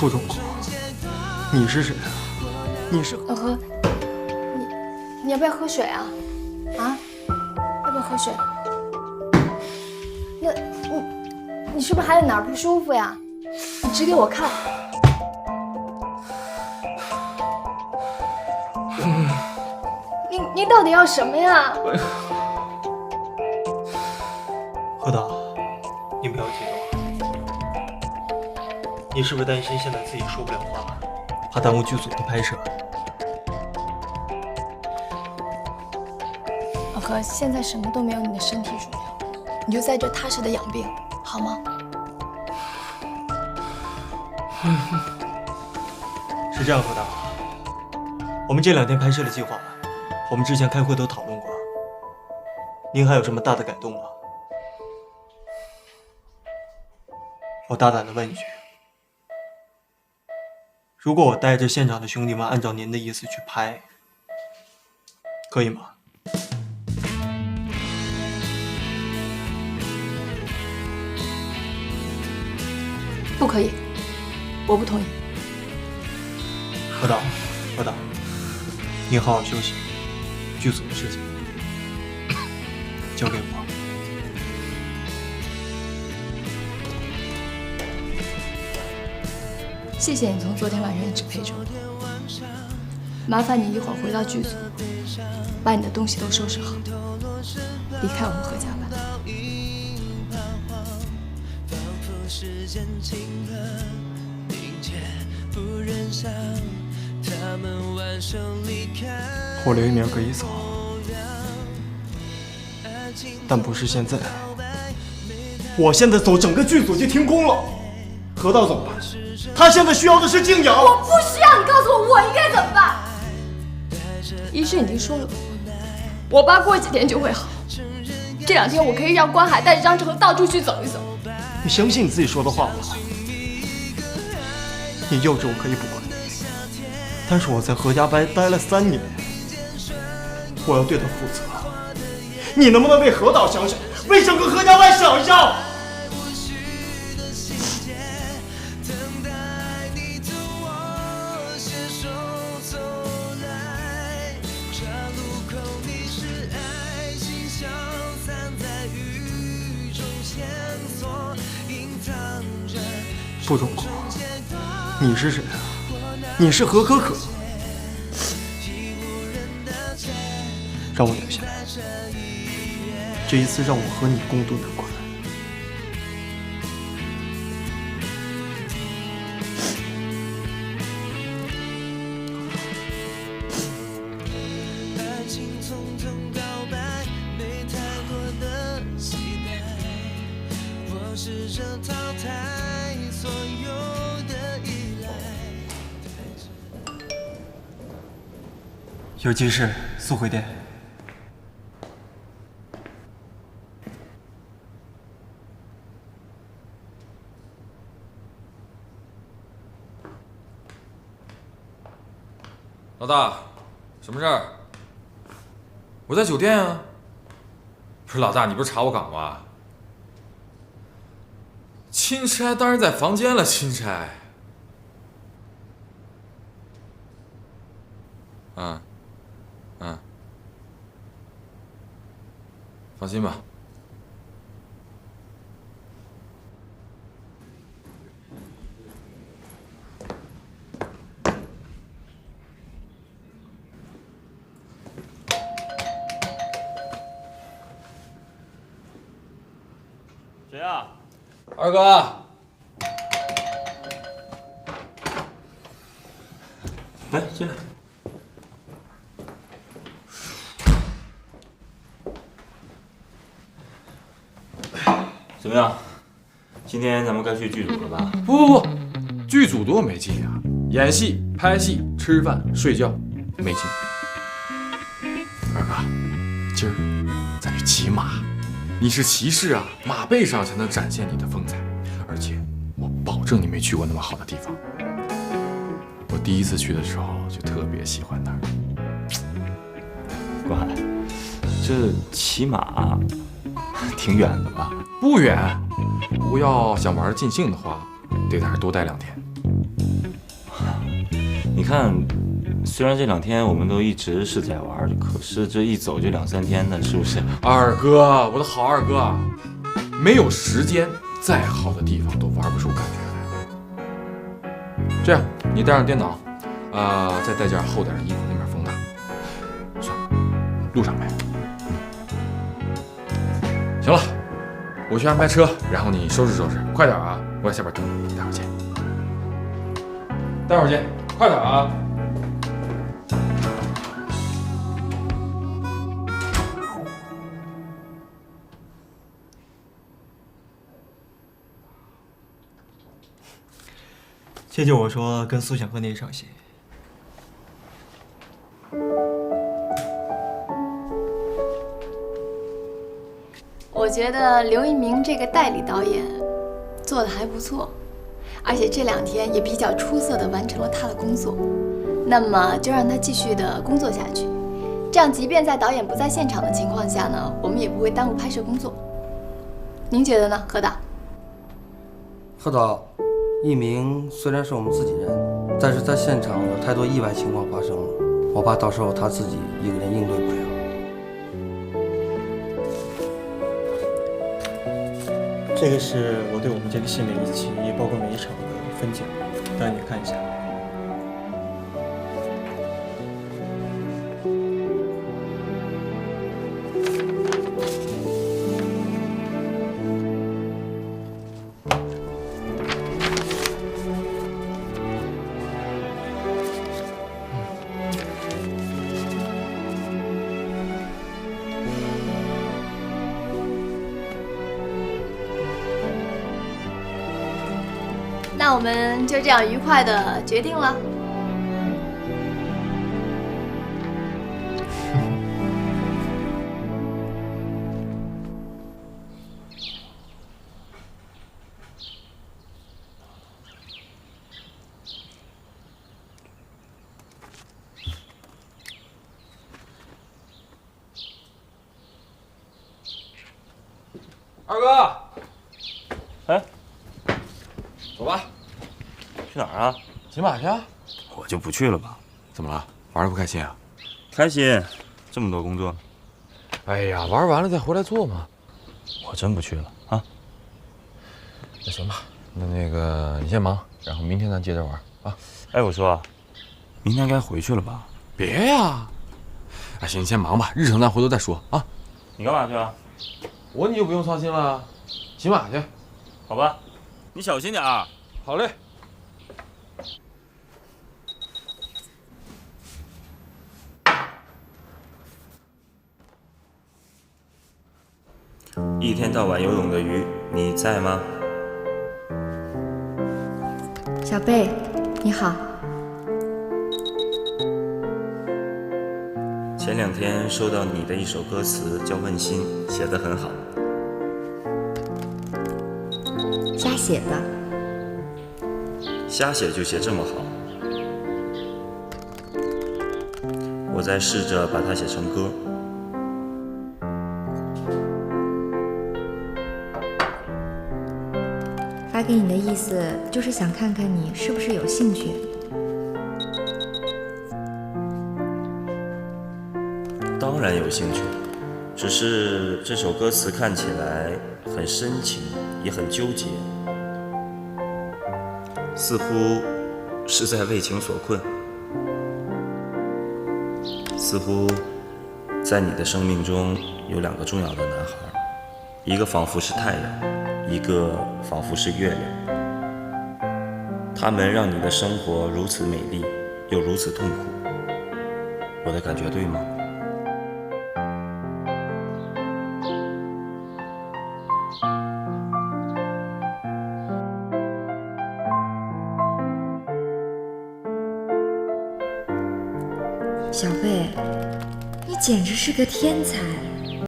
不中国，你是谁啊？你是老何，你要不要喝水啊？啊？要不要喝水？那你是不是还有哪儿不舒服呀？你指给我看。你到底要什么呀？何导，你不要激动。你是不是担心现在自己说不了话，怕耽误剧组的拍摄？老何，现在什么都没有你的身体重要，你就在这踏实的养病，好吗？是这样，何导，我们这2天拍摄的计划，我们之前开会都讨论过。您还有什么大的改动吗？我大胆的问一句，如果我带着现场的兄弟们按照您的意思去拍，可以吗？不可以，我不同意。何导，您好好休息，剧组的事情交给我。谢谢你从昨天晚上一直陪着我，麻烦你一会儿回到剧组，把你的东西都收拾好，离开我们何家吧。我刘一鸣可以走，但不是现在。我现在走，整个剧组就停工了。何导怎么办？他现在需要的是静养。我不需要你告诉我应该怎么办。医生已经说了，我爸过几天就会好。这2天我可以让关海带着张志恒到处去走一走。你相信你自己说的话吗？你幼稚，我可以不管，但是我在何家待了3年，我要对他负责。你能不能为何导想想，为整个何家湾想一想？不中国，你是谁啊？你是何可可。让我留下来，这一次让我和你共度难关。有急事速回电。老大，什么事儿？我在酒店啊。不是老大，你不是查我岗吗？钦差当然在房间了，钦差。放心吧。谁呀？二哥。来，进来。怎么样？今天咱们该去剧组了吧？不，剧组多没劲啊！演戏、拍戏、吃饭、睡觉，没劲。二哥，今儿咱去骑马。你是骑士啊，马背上才能展现你的风采。而且我保证你没去过那么好的地方。我第一次去的时候就特别喜欢那儿。关海，这骑马挺远的吧？不远，不过要想玩得尽兴的话，得在这儿多待2天。你看，虽然这2天我们都一直是在玩，可是这一走就2、3天的，是不是？二哥，我的好二哥，没有时间，再好的地方都玩不出感觉来。这样，你带上电脑，再带件厚点的衣服，那边风大。算了，路上呗。行了，我去安排车，然后你收拾收拾，快点啊！我在下边等你，待会儿见。待会儿见，快点啊！谢谢我说跟苏想和那一场戏。我觉得刘一鸣这个代理导演做的还不错，而且这2天也比较出色的完成了他的工作。那么就让他继续的工作下去，这样即便在导演不在现场的情况下呢，我们也不会耽误拍摄工作。您觉得呢，何导？何导，一鸣虽然是我们自己人，但是在现场有太多意外情况发生了，我怕到时候他自己一个人应对不了。这个是我对我们这个戏每一期，包括每一场的分景，让你看一下。那我们就这样愉快的决定了。二哥，哎，走吧，去哪儿啊？骑马去啊？我就不去了吧。怎么了？玩的不开心啊？开心，这么多工作。哎呀，玩完了再回来做嘛。我真不去了啊。那行吧，那个你先忙，然后明天咱接着玩啊。哎，我说，明天该回去了吧？别呀，哎，行，你先忙吧，日程咱回头再说啊。你干嘛去啊？你就不用操心了，骑马去。好吧，你小心点啊。好嘞。一天到晚游泳的鱼，你在吗？小贝，你好。前2天收到你的一首歌词，叫《问心》，写得很好。瞎写的。瞎写就写这么好。我在试着把它写成歌。发给你的意思就是想看看你是不是有兴趣。当然有兴趣，只是这首歌词看起来很深情，也很纠结，似乎是在为情所困，似乎在你的生命中有2个重要的男孩，一个仿佛是太阳，一个仿佛是月亮，他们让你的生活如此美丽，又如此痛苦。我的感觉对吗？小贝，你简直是个天才！